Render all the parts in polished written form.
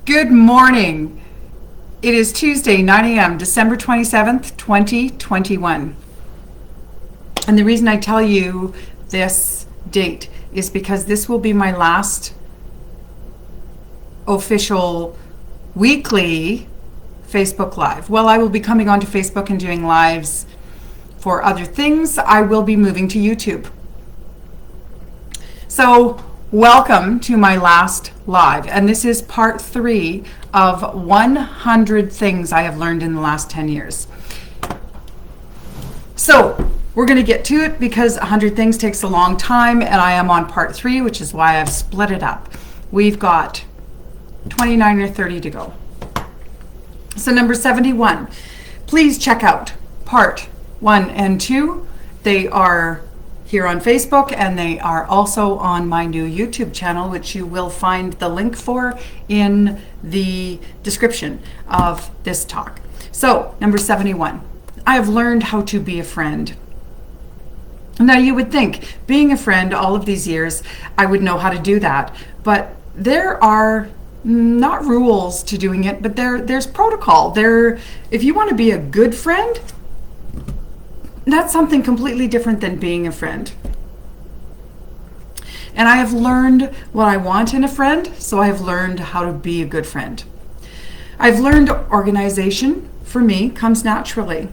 Good morning. It is Tuesday, 9 a.m., December 27th, 2021. And the reason I tell you this date is because this will be my last official weekly Facebook Live. Well, I will be coming onto Facebook and doing lives for other things. I will be moving to YouTube. So, welcome to my last live, and this is part 3 of 100 things I have learned in the last 10 years. So, we're going to get to it because 100 things takes a long time, and I am on part 3, which is why I've split it up. We've got 29 or 30 to go. So, number 71, please check out part 1 and 2. They are here on Facebook, and they are also on my new YouTube channel, which you will find the link for in the description of this talk. So, number 71, I have learned how to be a friend. Now, you would think, being a friend all of these years, I would know how to do that, but there are not rules to doing it, but there's protocol. If you want to be a good friend, that's something completely different than being a friend. And I have learned what I want in a friend, so I have learned how to be a good friend. I've learned organization, for me, comes naturally.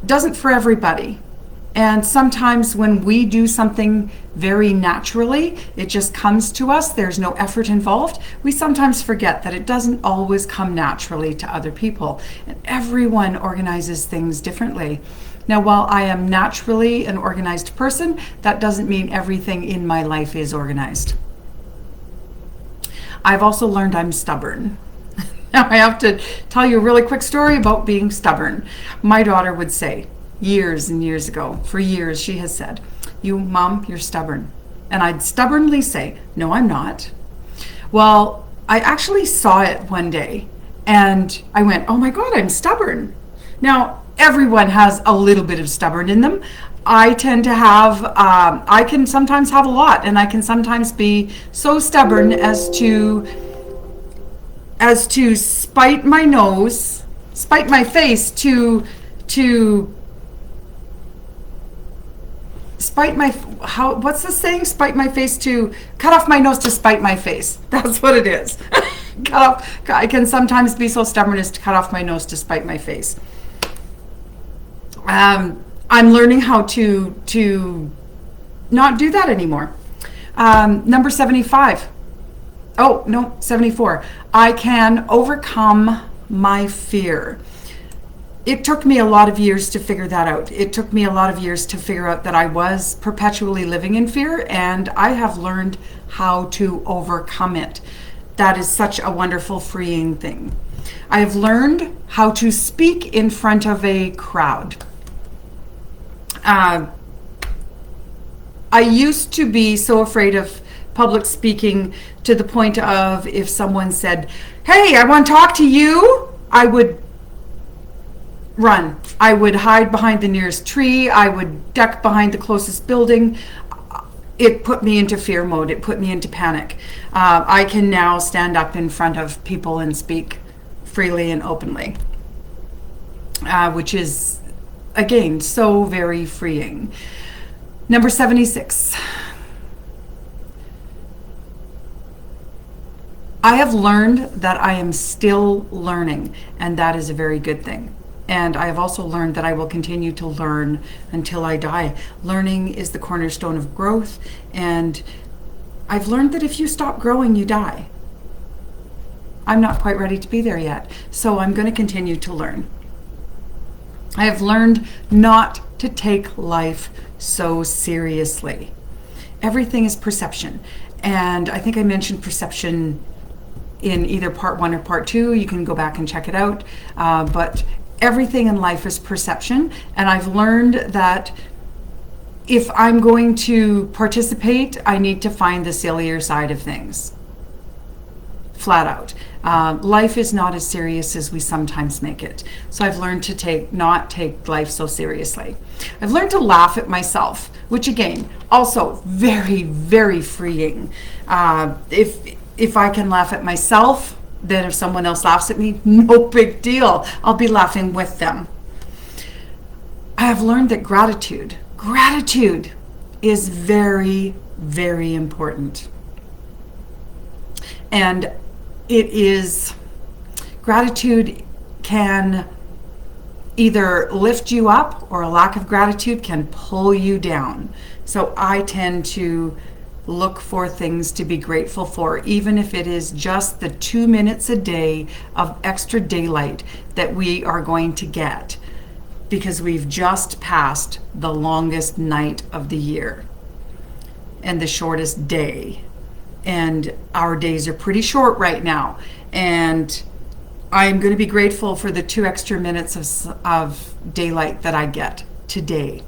Doesn't for everybody. And sometimes when we do something very naturally, it just comes to us, there's no effort involved, we sometimes forget that it doesn't always come naturally to other people. And everyone organizes things differently. Now, while I am naturally an organized person, that doesn't mean everything in my life is organized. I've also learned I'm stubborn. Now, I have to tell you a really quick story about being stubborn. My daughter would say, years and years ago, for years, she has said, Mom, you're stubborn. And I'd stubbornly say, no, I'm not. Well, I actually saw it one day, and I went, oh my God, I'm stubborn. Now, everyone has a little bit of stubborn in them. I tend to have, I can sometimes have a lot, and I can sometimes be so stubborn as to spite my nose, spite my face to spite my, what's the saying? Spite my face to, cut off my nose to spite my face. That's what it is. I can sometimes be so stubborn as to cut off my nose to spite my face. I'm learning how to not do that anymore. Number 75. Oh, no, 74. I can overcome my fear. It took me a lot of years to figure that out. It took me a lot of years to figure out that I was perpetually living in fear, and I have learned how to overcome it. That is such a wonderful, freeing thing. I have learned how to speak in front of a crowd. I used to be so afraid of public speaking to the point of if someone said, hey, I want to talk to you, I would run. I would hide behind the nearest tree. I would duck behind the closest building. It put me into fear mode. It put me into panic. I can now stand up in front of people and speak freely and openly, which is, again, so very freeing. Number 76. I have learned that I am still learning, and that is a very good thing. And I have also learned that I will continue to learn until I die. Learning is the cornerstone of growth, and I've learned that if you stop growing, you die. I'm not quite ready to be there yet, so I'm going to continue to learn. I have learned not to take life so seriously. Everything is perception, and I think I mentioned perception in either part 1 or part 2. You can go back and check it out, but everything in life is perception, and I've learned that if I'm going to participate, I need to find the sillier side of things. Flat out. Life is not as serious as we sometimes make it. So I've learned to not take life so seriously. I've learned to laugh at myself, which again, also very, very freeing. If I can laugh at myself, then if someone else laughs at me, no big deal. I'll be laughing with them. I have learned that gratitude is very, very important. And gratitude can either lift you up, or a lack of gratitude can pull you down. So I tend to look for things to be grateful for, even if it is just the 2 minutes a day of extra daylight that we are going to get, because we've just passed the longest night of the year and the shortest day. And our days are pretty short right now. And I'm going to be grateful for the 2 extra minutes of daylight that I get today.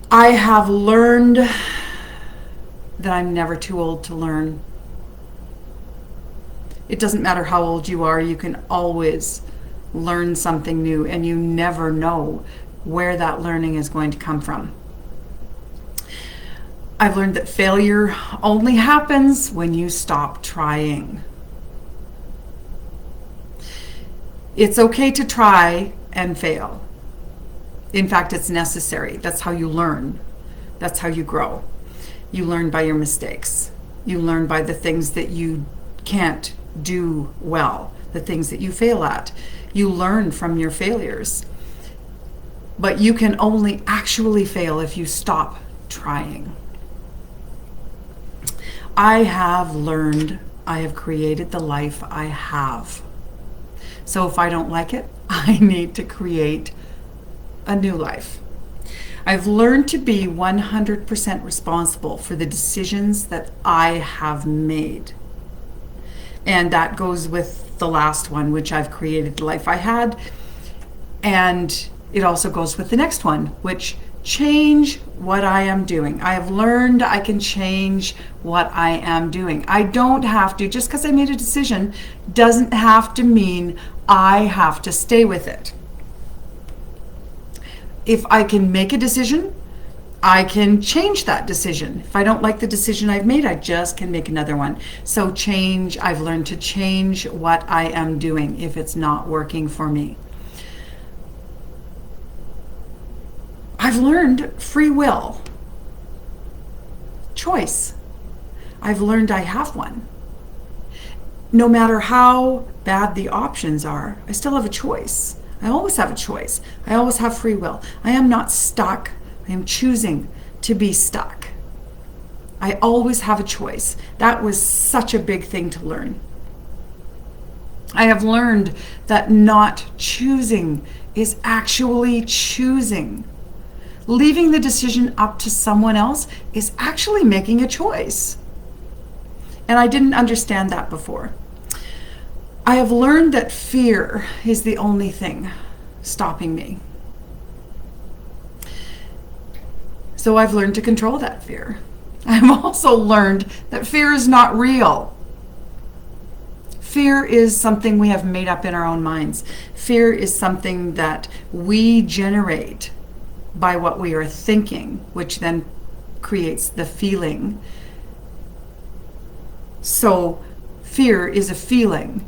I have learned that I'm never too old to learn. It doesn't matter how old you are, you can always learn something new, and you never know where that learning is going to come from. I've learned that failure only happens when you stop trying. It's okay to try and fail. In fact, it's necessary. That's how you learn. That's how you grow. You learn by your mistakes. You learn by the things that you can't do well, the things that you fail at. You learn from your failures. But you can only actually fail if you stop trying. I have learned, I have created the life I have. So if I don't like it, I need to create a new life. I've learned to be 100% responsible for the decisions that I have made. And that goes with the last one, which I've created the life I had. And it also goes with the next one, which change what I am doing. I have learned I can change what I am doing. I don't have to, just because I made a decision, doesn't have to mean I have to stay with it. If I can make a decision, I can change that decision. If I don't like the decision I've made, I just can make another one. So I've learned to change what I am doing if it's not working for me. I've learned free will, choice. I've learned I have one. No matter how bad the options are, I still have a choice. I always have a choice. I always have free will. I am not stuck. I am choosing to be stuck. I always have a choice. That was such a big thing to learn. I have learned that not choosing is actually choosing. Leaving the decision up to someone else is actually making a choice. And I didn't understand that before. I have learned that fear is the only thing stopping me. So I've learned to control that fear. I've also learned that fear is not real. Fear is something we have made up in our own minds. Fear is something that we generate by what we are thinking, which then creates the feeling. So fear is a feeling.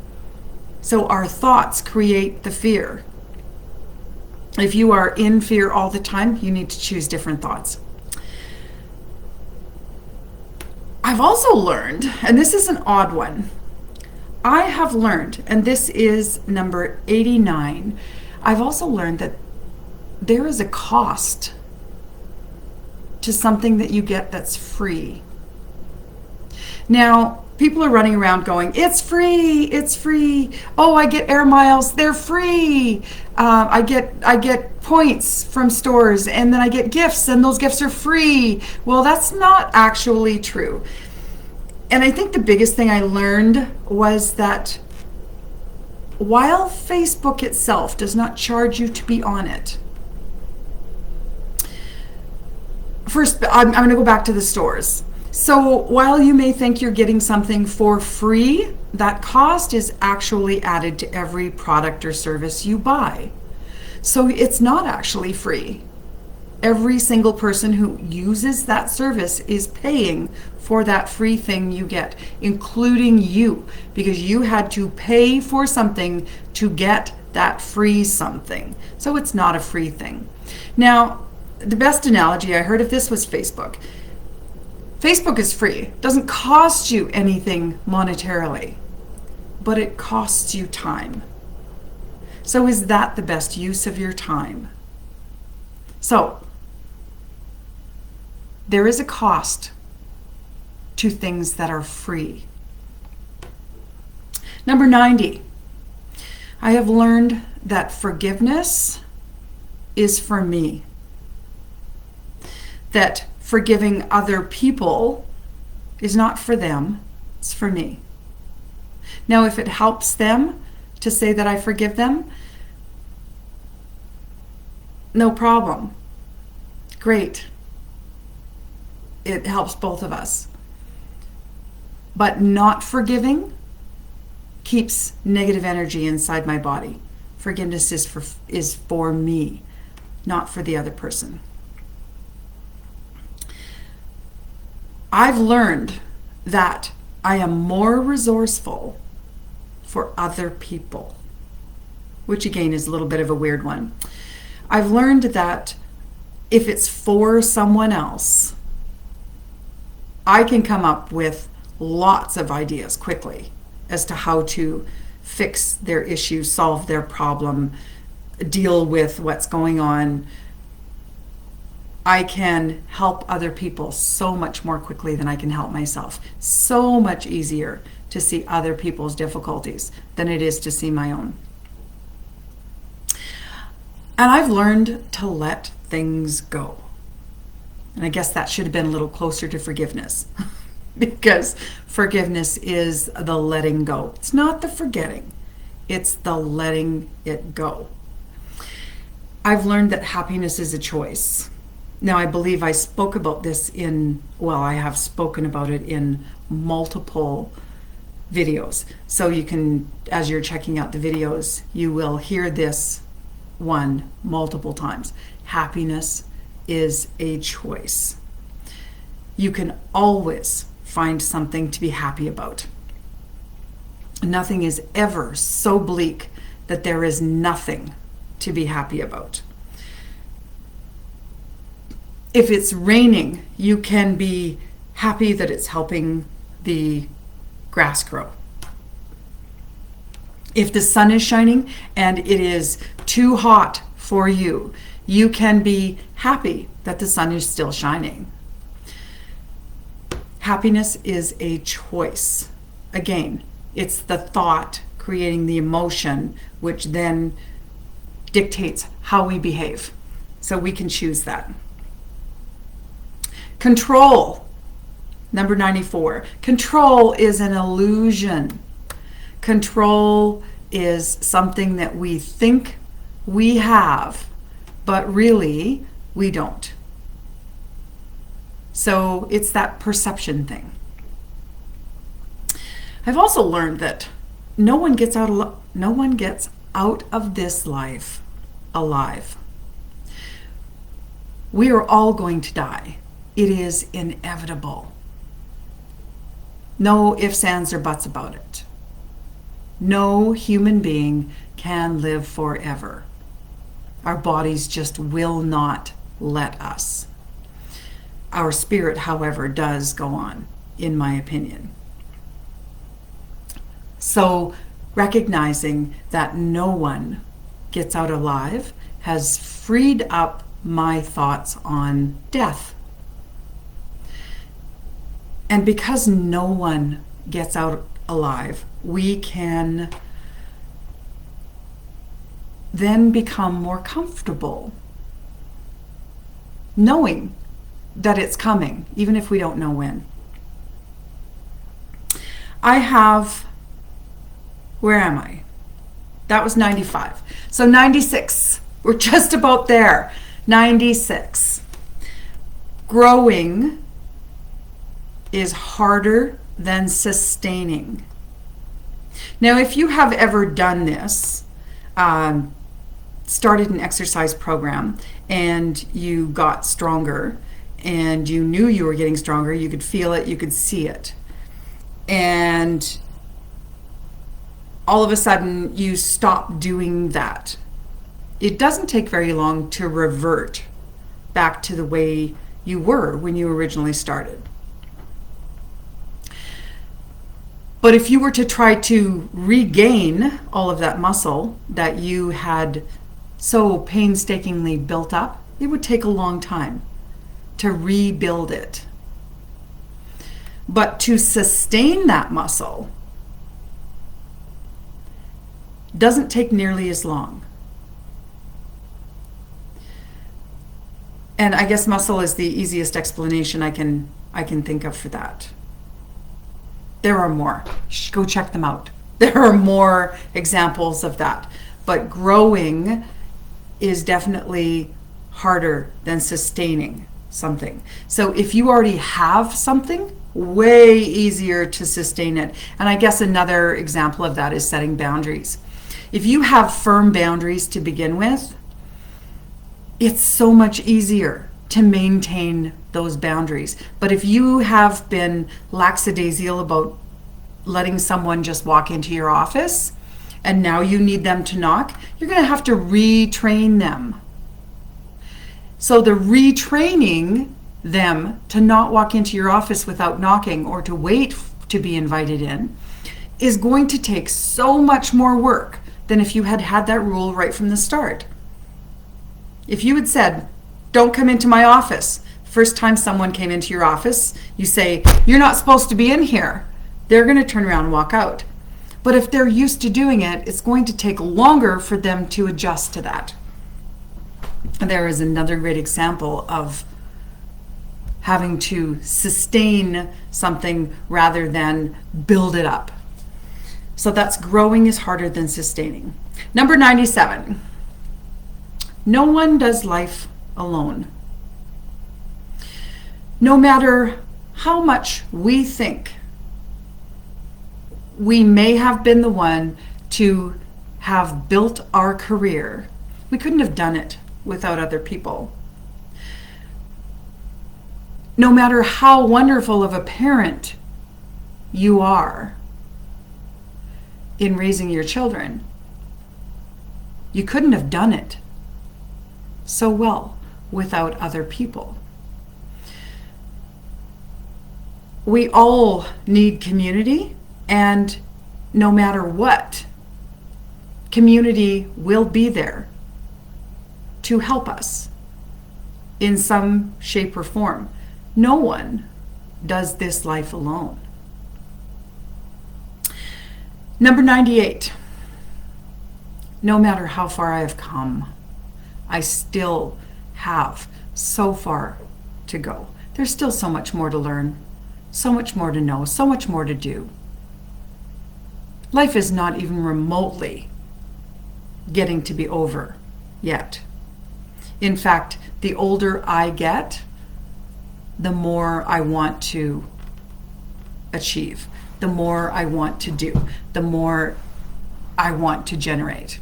So our thoughts create the fear. If you are in fear all the time, you need to choose different thoughts. I've also learned, and this is an odd one, I have learned, and this is number 89, I've also learned that there is a cost to something that you get that's free. Now, people are running around going, it's free, it's free. Oh, I get air miles, they're free. I get points from stores, and then I get gifts, and those gifts are free. Well, that's not actually true. And I think the biggest thing I learned was that while Facebook itself does not charge you to be on it, first, I'm going to go back to the stores. So while you may think you're getting something for free, that cost is actually added to every product or service you buy. So it's not actually free. Every single person who uses that service is paying for that free thing you get, including you, because you had to pay for something to get that free something. So it's not a free thing. Now, the best analogy I heard of this was Facebook. Facebook is free. It doesn't cost you anything monetarily, but it costs you time. So is that the best use of your time? So, there is a cost to things that are free. Number 90. I have learned that forgiveness is for me. That forgiving other people is not for them, it's for me. Now, if it helps them to say that I forgive them, no problem. Great. It helps both of us. But not forgiving keeps negative energy inside my body. Forgiveness is for me, not for the other person. I've learned that I am more resourceful for other people, which again is a little bit of a weird one. I've learned that if it's for someone else, I can come up with lots of ideas quickly as to how to fix their issue, solve their problem, deal with what's going on. I can help other people so much more quickly than I can help myself. So much easier to see other people's difficulties than it is to see my own. And I've learned to let things go. And I guess that should have been a little closer to forgiveness because forgiveness is the letting go. It's not the forgetting, it's the letting it go. I've learned that happiness is a choice. Now, I believe I spoke about this I have spoken about it in multiple videos. So you can, as you're checking out the videos, you will hear this one multiple times. Happiness is a choice. You can always find something to be happy about. Nothing is ever so bleak that there is nothing to be happy about. If it's raining, you can be happy that it's helping the grass grow. If the sun is shining and it is too hot for you, you can be happy that the sun is still shining. Happiness is a choice. Again, it's the thought creating the emotion, which then dictates how we behave. So we can choose that. Control. Number 94. Control is an illusion. Control is something that we think we have, but really we don't. So it's that perception thing. I've also learned that no one gets out of this life alive. We are all going to die. It is inevitable. No ifs, ands, or buts about it. No human being can live forever. Our bodies just will not let us. Our spirit, however, does go on, in my opinion. So recognizing that no one gets out alive has freed up my thoughts on death. And because no one gets out alive, we can then become more comfortable knowing that it's coming, even if we don't know when. Where am I? That was 95. So 96, we're just about there. 96. Growing is harder than sustaining. Now, if you have ever done this, started an exercise program and you got stronger and you knew you were getting stronger. You could feel it, you could see it. And all of a sudden you stop doing that. It doesn't take very long to revert back to the way you were when you originally started. But if you were to try to regain all of that muscle that you had so painstakingly built up, it would take a long time to rebuild it. But to sustain that muscle doesn't take nearly as long. And I guess muscle is the easiest explanation I can think of for that. There are more. Go check them out. There are more examples of that. But growing is definitely harder than sustaining something. So if you already have something, way easier to sustain it. And I guess another example of that is setting boundaries. If you have firm boundaries to begin with, it's so much easier to maintain those boundaries. But if you have been lackadaisical about letting someone just walk into your office and now you need them to knock, you're going to have to retrain them. So the retraining them to not walk into your office without knocking or to wait to be invited in is going to take so much more work than if you had had that rule right from the start. If you had said, don't come into my office, first time someone came into your office, you say, you're not supposed to be in here, they're going to turn around and walk out. But if they're used to doing it, it's going to take longer for them to adjust to that. And there is another great example of having to sustain something rather than build it up. So that's growing is harder than sustaining. Number 97. No one does life alone. No matter how much we think we may have been the one to have built our career, we couldn't have done it without other people. No matter how wonderful of a parent you are in raising your children, you couldn't have done it so well without other people. We all need community, and no matter what, community will be there to help us in some shape or form. No one does this life alone. Number 98. No matter how far I have come, I still have so far to go. There's still so much more to learn, so much more to know, so much more to do. Life is not even remotely getting to be over yet. In fact, the older I get, the more I want to achieve, the more I want to do, the more I want to generate.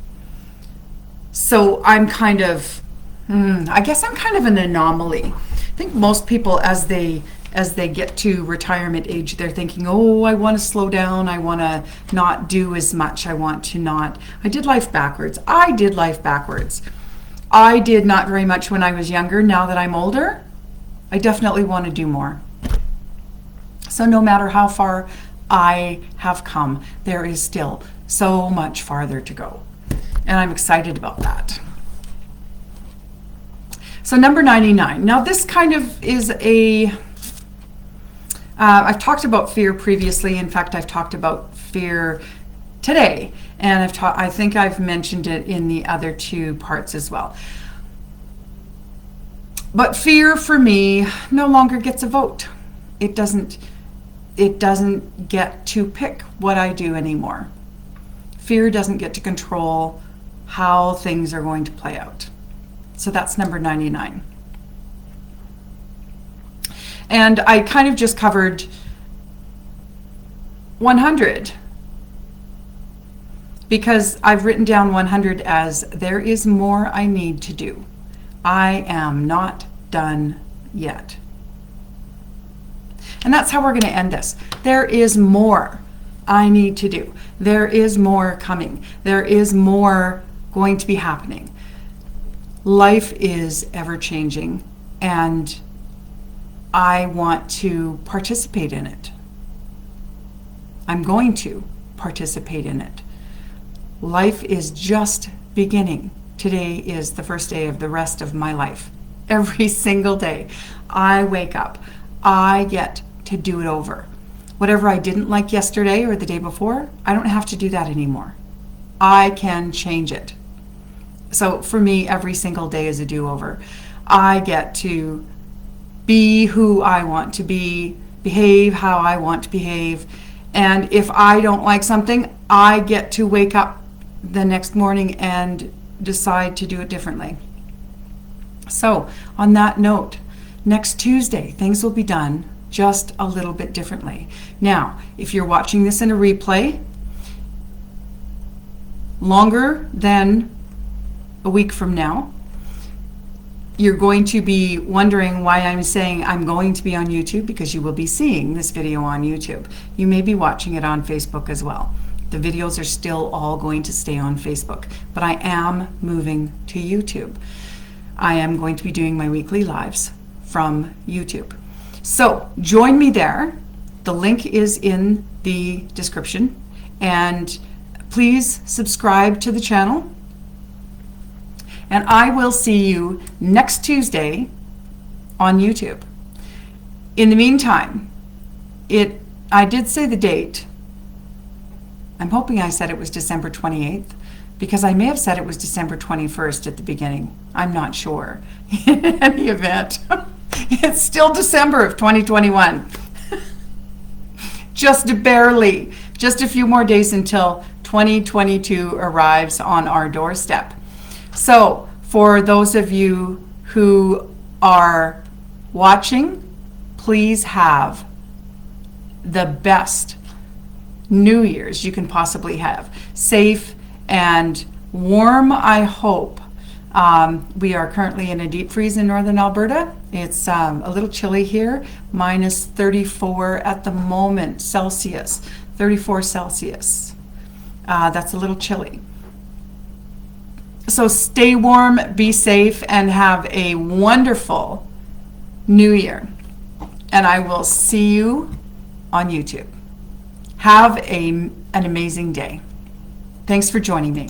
So I'm kind of, I guess I'm kind of an anomaly. I think most people, as they get to retirement age, they're thinking, oh, I want to slow down. I want to not do as much. I want to not. I did life backwards. I did not very much when I was younger. Now that I'm older, I definitely want to do more. So no matter how far I have come, there is still so much farther to go. And I'm excited about that. So number 99. Now this kind of is I've talked about fear previously. In fact, I've talked about fear today. And I think I've mentioned it in the other two parts as well. But fear for me no longer gets a vote. It doesn't get to pick what I do anymore. Fear doesn't get to control how things are going to play out. So that's number 99. And I kind of just covered 100 because I've written down 100 as there is more I need to do. I am not done yet. And that's how we're going to end this. There is more I need to do. There is more coming. There is more going to be happening. Life is ever changing, and I want to participate in it. I'm going to participate in it. Life is just beginning. Today is the first day of the rest of my life. Every single day I wake up, I get to do it over. Whatever I didn't like yesterday or the day before, I don't have to do that anymore. I can change it. So for me, every single day is a do-over. I get to be who I want to be, behave how I want to behave, and if I don't like something, I get to wake up the next morning and decide to do it differently. So on that note, next Tuesday, things will be done just a little bit differently. Now, if you're watching this in a replay, longer than a week from now, you're going to be wondering why I'm saying I'm going to be on YouTube, because you will be seeing this video on YouTube. You may be watching it on Facebook as well. The videos are still all going to stay on Facebook, but I am moving to YouTube. I am going to be doing my weekly lives from YouTube. So join me there. The link is in the description, and please subscribe to the channel. And I will see you next Tuesday on YouTube. In the meantime, I did say the date. I'm hoping I said it was December 28th, because I may have said it was December 21st at the beginning. I'm not sure. In any event, it's still December of 2021. Just barely, just a few more days until 2022 arrives on our doorstep. So for those of you who are watching, please have the best New Year's you can possibly have. Safe and warm, I hope. We are currently in a deep freeze in northern Alberta. It's a little chilly here, minus 34 at the moment Celsius, 34 Celsius. That's a little chilly. So stay warm, be safe, and have a wonderful New Year. And I will see you on YouTube. Have an amazing day. Thanks for joining me.